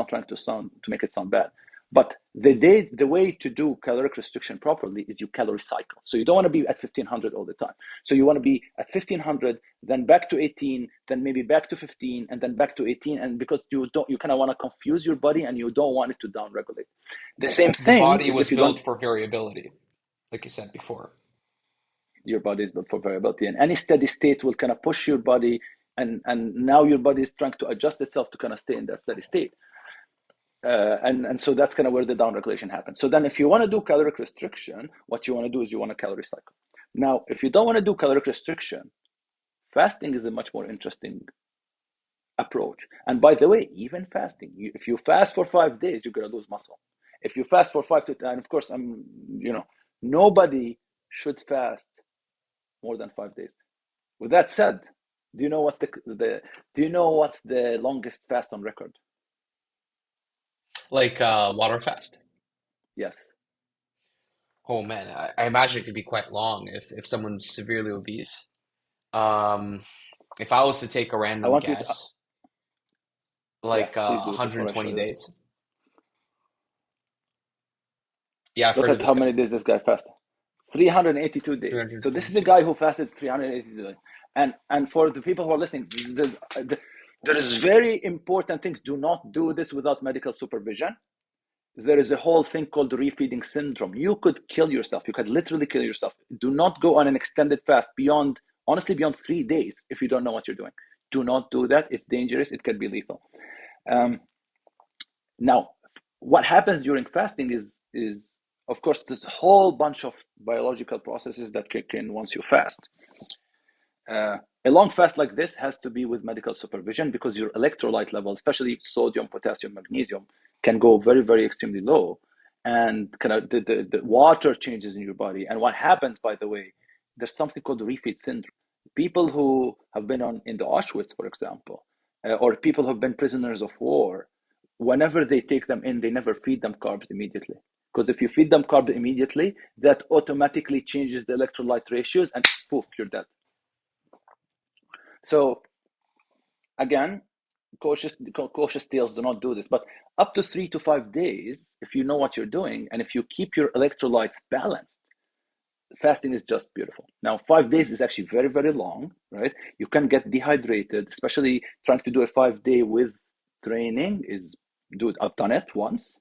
trying to make it sound bad, but the way to do caloric restriction properly is you calorie cycle. So you don't want to be at 1,500 all the time. So you want to be at 1,500, then back to 18, then maybe back to 15, and then back to 18. And because you kind of want to confuse your body and you don't want it to down regulate. The same The thing body is was if you built don't. for variability, like you said before. Your body is built for variability, and any steady state will kind of push your body, and now your body is trying to adjust itself to kind of stay in that steady state, and so that's kind of where the down regulation happens. So then if you want to do caloric restriction, what you want to do is you want a calorie cycle. Now if you don't want to do caloric restriction, fasting is a much more interesting approach. And by the way, even fasting, if you fast for 5 days, you're going to lose muscle. If you fast for 5 to, and of course I'm nobody should fast more than 5 days. With that said, do you know what's the longest fast on record? Like water fast. Yes. Oh man, I imagine it could be quite long if someone's severely obese. Um, if I was to take a I random want you to, guess, yeah, like please do it before I 120 shut it. days. Yeah, I've Look heard of at this how guy. many days this guy fasted. 382 days. So this is a 322. guy who fasted 382 days. And for the people who are listening, there is very important things. Do not do this without medical supervision. There is a whole thing called refeeding syndrome. You could kill yourself. You could literally kill yourself. Do not go on an extended fast honestly, beyond 3 days if you don't know what you're doing. Do not do that. It's dangerous. It can be lethal. Um, Now, what happens during fasting is of course this whole bunch of biological processes that kick in once you fast. A long fast like this has to be with medical supervision because your electrolyte level, especially sodium, potassium, magnesium, can go very, very extremely low, and kind of the water changes in your body. And what happens, by the way, there's something called refeed syndrome. People who have been in the Auschwitz, for example, or people who have been prisoners of war, whenever they take them in, they never feed them carbs immediately. Because if you feed them carbs immediately, that automatically changes the electrolyte ratios, and poof, you're dead. So again, cautious tales do not do this, but up to 3 to 5 days, if you know what you're doing and if you keep your electrolytes balanced, fasting is just beautiful. Now 5 days is actually very, very long, right? You can get dehydrated, especially trying to do a 5 day with training is, dude, I've done it once.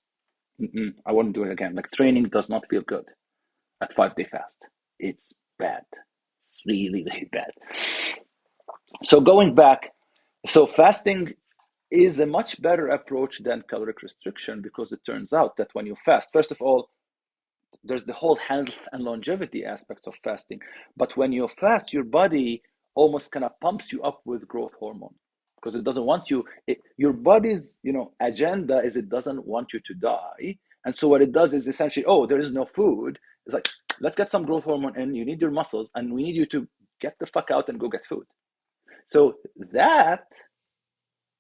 I wouldn't do it again. Like, training does not feel good at 5 day fast. It's bad. It's really, really bad. So going back, so fasting is a much better approach than caloric restriction, because it turns out that when you fast, first of all, there's the whole health and longevity aspects of fasting. But when you fast, your body almost kind of pumps you up with growth hormone because it doesn't want you. Your body's agenda is it doesn't want you to die, and so what it does is essentially, oh, there is no food. It's like, let's get some growth hormone in. You need your muscles, and we need you to get the fuck out and go get food. So that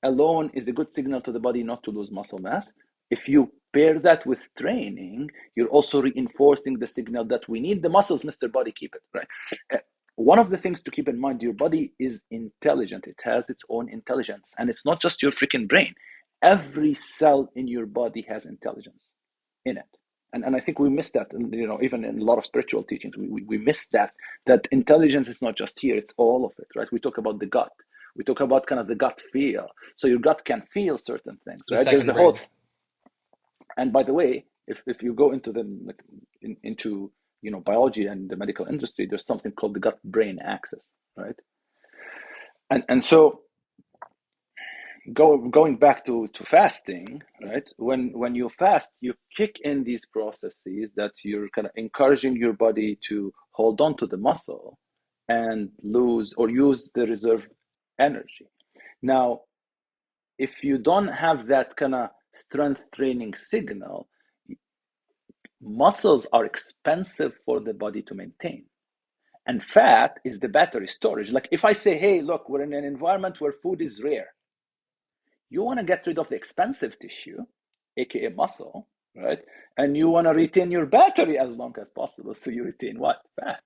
alone is a good signal to the body not to lose muscle mass. If you pair that with training, you're also reinforcing the signal that we need the muscles, Mr. Body, keep it, right? One of the things to keep in mind, your body is intelligent. It has its own intelligence, and it's not just your freaking brain. Every cell in your body has intelligence in it. And I think we miss that, and even in a lot of spiritual teachings, we miss that intelligence is not just here, it's all of it, right? We talk about the gut. We talk about kind of the gut feel. So your gut can feel certain things, The right? There's second the whole, brain. and by the way, if you go into into biology and the medical industry, there's something called the gut brain axis, right? And so going back to fasting, right? When you fast, you kick in these processes that you're kind of encouraging your body to hold on to the muscle and lose or use the reserve energy. Now, if you don't have that kind of strength training signal, muscles are expensive for the body to maintain. And fat is the battery storage. Like if I say, hey, look, we're in an environment where food is rare, you want to get rid of the expensive tissue, aka muscle, right? And you want to retain your battery as long as possible. So you retain what? Fat.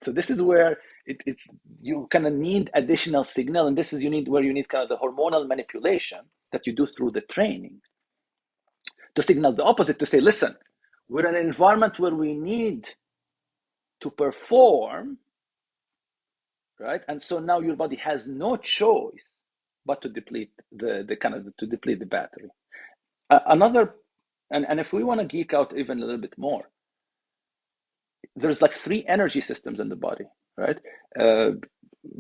So this is where it's you kind of need additional signal, and this is where you need kind of the hormonal manipulation that you do through the training to signal the opposite, to say, listen, we're in an environment where we need to perform, right? And so now your body has no choice but to deplete the kind of to deplete the battery. Another, and if we want to geek out even a little bit more, there's like three energy systems in the body, right? Uh,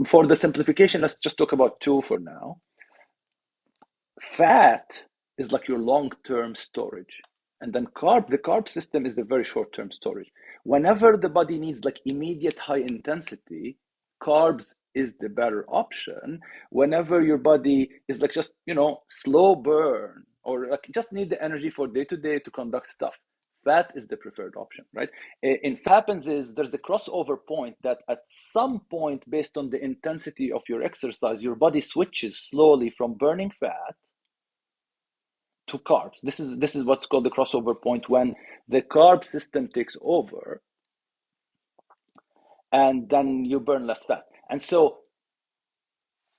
for the simplification, let's just talk about two for now. Fat is like your long-term storage, and then the carb system is a very short-term storage. Whenever the body needs like immediate high intensity, carbs is the better option. Whenever your body is like just slow burn or like just need the energy for day to day to conduct stuff, fat is the preferred option, right? In fact, what happens is there's a crossover point that at some point, based on the intensity of your exercise, your body switches slowly from burning fat to carbs. This is what's called the crossover point, when the carb system takes over, and then you burn less fat. And so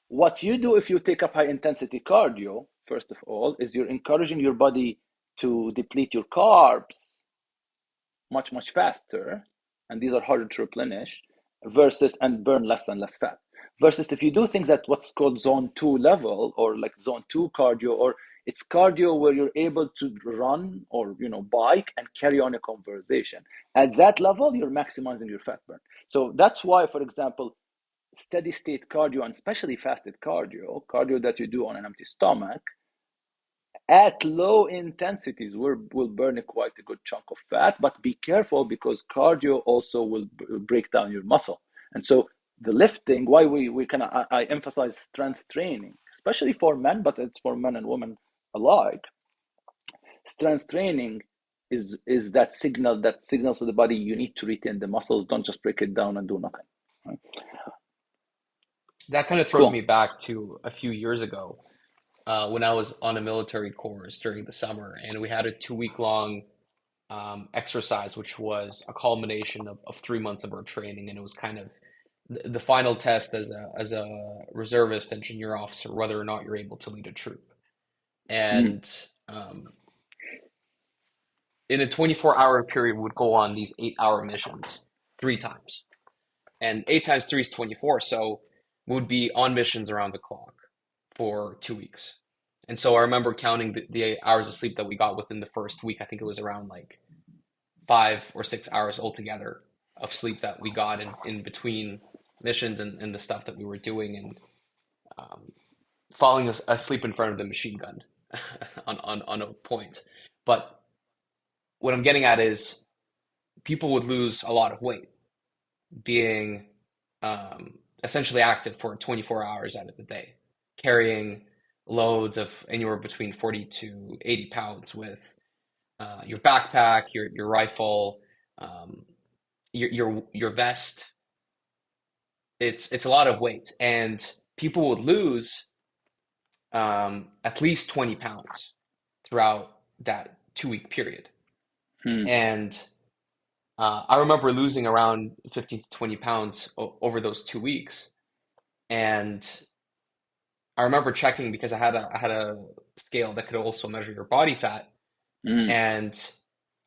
what you do if you take up high intensity cardio, first of all, is you're encouraging your body to deplete your carbs much faster, and these are harder to replenish, versus and burn less and less fat. Versus if you do things at what's called zone 2 level, or like zone 2 cardio, or it's cardio where you're able to run or bike and carry on a conversation. At that level, you're maximizing your fat burn. So that's why, for example, steady state cardio, and especially fasted cardio that you do on an empty stomach, at low intensities will burn quite a good chunk of fat, but be careful because cardio also will break down your muscle. And so the lifting, why we kind of I emphasize strength training, especially for men, but it's for men and women alike. Strength training is that signals to the body you need to retain the muscles, don't just break it down and do nothing. Right? That kind of throws me Cool. back to a few years ago when I was on a military course during the summer, and we had a 2 week long exercise, which was a culmination of 3 months of our training, and it was kind of the final test as a reservist engineer officer, whether or not you're able to lead a troop. Mm. And in a 24-hour period, we would go on these 8-hour missions 3 times, and 8 times 3 is 24, so we would be on missions around the clock for 2 weeks. And so I remember counting the hours of sleep that we got within the first week. I think it was around like 5 or 6 hours altogether of sleep that we got in between missions and the stuff that we were doing, and um, falling asleep in front of the machine gun on a point. But what I'm getting at is people would lose a lot of weight being essentially active for 24 hours out of the day, carrying loads of anywhere between 40 to 80 pounds with your backpack, your rifle, um, your vest. It's a lot of weight, and people would lose at least 20 pounds throughout that 2 week period. Hmm. And I remember losing around 15 to 20 pounds over those 2 weeks. And I remember checking because I had a scale that could also measure your body fat, Hmm. and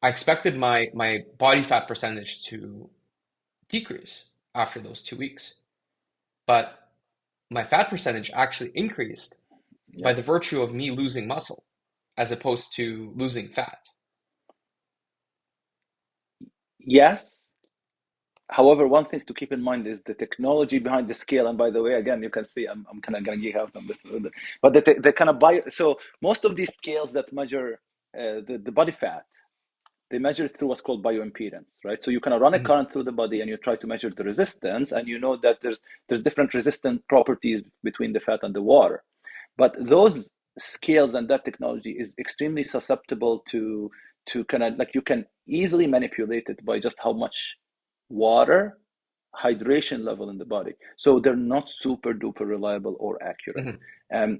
I expected my body fat percentage to decrease after those 2 weeks, but my fat percentage actually increased by Yeah. the virtue of me losing muscle as opposed to losing fat. Yes. However, one thing to keep in mind is the technology behind the scale. And by the way, again, you can see I'm kind of going to geek out on this a little bit. But the kind of so most of these scales that measure the body fat, they measure it through what's called bioimpedance, right? So you kind of run a Mhm, current through the body and you try to measure the resistance, and you know that there's different resistant properties between the fat and the water. But those scales and that technology is extremely susceptible to kind of like you can easily manipulate it by just how much water hydration level in the body. So they're not super duper reliable or accurate. mhm.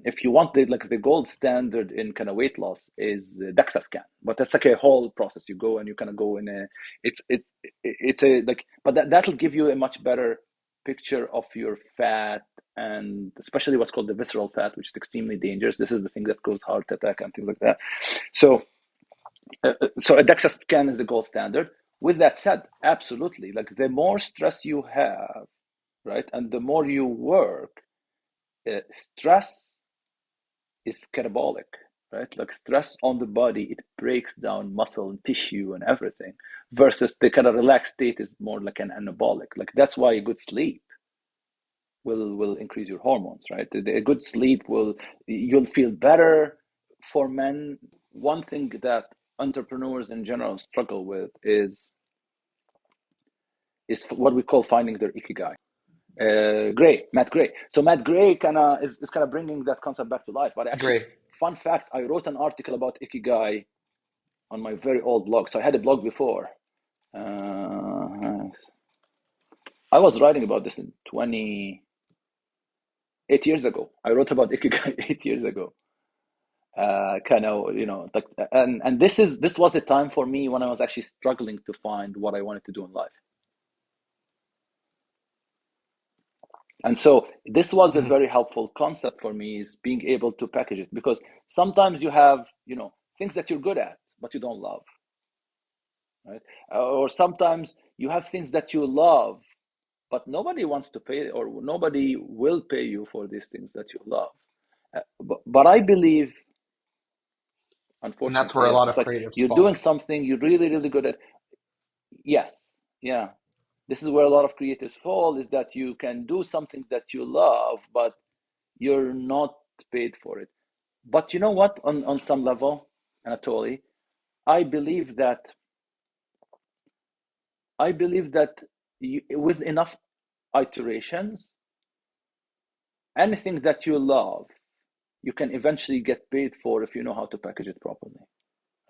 If you want the gold standard in kind of weight loss is the DEXA scan, but that's like a whole process. You go and you kind of go in a it's a like, but that'll give you a much better picture of your fat, and especially what's called the visceral fat, which is extremely dangerous. This is the thing that causes heart attack and things like that. So so a DEXA scan is the gold standard. With that said, absolutely, like the more stress you have, right, and the more you work, stress is catabolic, right? Like stress on the body, it breaks down muscle and tissue and everything. Versus the kind of relaxed state is more like an anabolic. Like that's why a good sleep will increase your hormones, right? A good sleep will you'll feel better. For men, one thing that entrepreneurs in general struggle with is what we call finding their ikigai. Matt Gray. So Matt Gray is kind of bringing that concept back to life. But actually, Great. fun fact: I wrote an article about ikigai on my very old blog. So I had a blog before. I was writing about this in 8 years ago. I wrote about ikigai 8 years ago. Kind of, like, and this was a time for me when I was actually struggling to find what I wanted to do in life. And so this was a Mhm. very helpful concept for me, is being able to package it, because sometimes you have, things that you're good at, but you don't love, right? Or sometimes you have things that you love, but nobody wants to pay, or nobody will pay you for these things that you love. But I believe, And that's where unfortunately, a yes, lot it's of like creatives you're doing fall. something you're really, really good at. Yes, yeah. This is where a lot of creatives fall, is that you can do something that you love, but you're not paid for it. But you know what? On some level, Anatoly, I believe that with enough iterations, anything that you love, you can eventually get paid for if you know how to package it properly,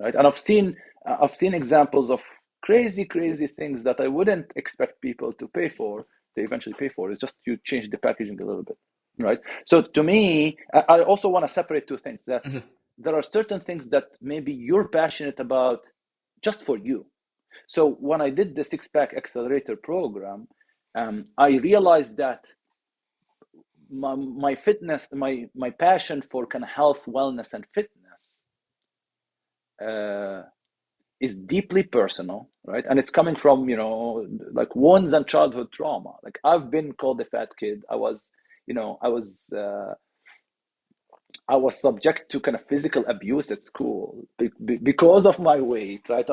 right? And I've seen examples of crazy, crazy things that I wouldn't expect people to pay for. They eventually pay for. It's just you change the packaging a little bit, right? So to me, I also want to separate two things. That Mhm. there are certain things that maybe you're passionate about just for you. So when I did the Six Pack Accelerator program, I realized that my fitness, my passion for kind of health, wellness, and fitness uh, is deeply personal, right? And it's coming from, like wounds and childhood trauma. Like I've been called a fat kid. You know, I was uh, I was subject to kind of physical abuse at school because of my weight, right?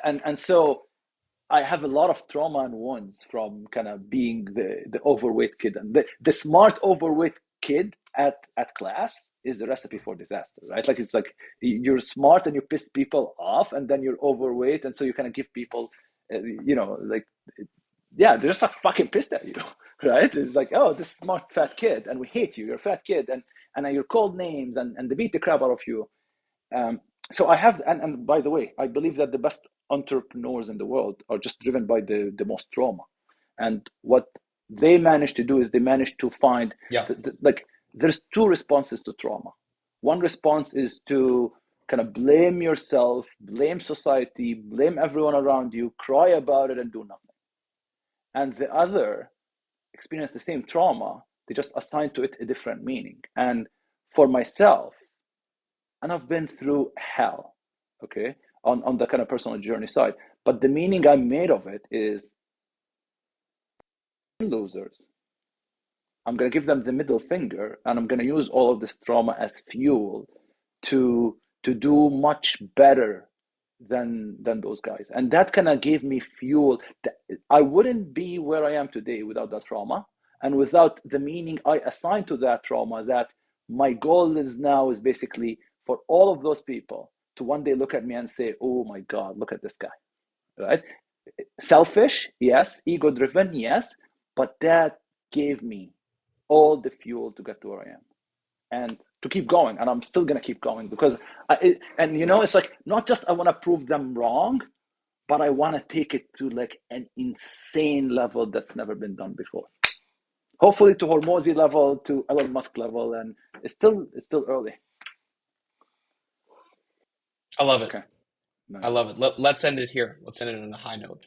And so I have a lot of trauma and wounds from kind of being the overweight kid, and the smart overweight kid at class is a recipe for disaster, right? Like it's like you're smart and you piss people off, and then you're overweight, and so you kind of give people, like, yeah, they're just like fucking pissed at you, right? It's like, oh, this smart fat kid, and we hate you. You're a fat kid, and you're called names, and they beat the crap out of you. Um, so I have, and by the way, I believe that the best entrepreneurs in the world are just driven by the most trauma. And what they manage to do is they manage to find, Yeah. like, there's two responses to trauma. One response is to kind of blame yourself, blame society, blame everyone around you, cry about it, and do nothing. And the other experience the same trauma, they just assign to it a different meaning. And for myself, and I've been through hell, okay, on the kind of personal journey side. But the meaning I made of it is losers. I'm going to give them the middle finger, and I'm going to use all of this trauma as fuel to do much better than those guys. And that kind of gave me fuel. I wouldn't be where I am today without that trauma and without the meaning I assigned to that trauma. That my goal is now is basically for all of those people to one day look at me and say, "Oh my God, look at this guy." Right? Selfish, yes. Ego driven, yes. But that gave me all the fuel to get to where I am and to keep going. And I'm still going to keep going because it's like not just I want to prove them wrong, but I want to take it to like an insane level that's never been done before. Hopefully to Hormozy level, to Elon Musk level, and it's still early. I love it. Okay, I nice. love it. Let's end it here. Let's end it on a high note.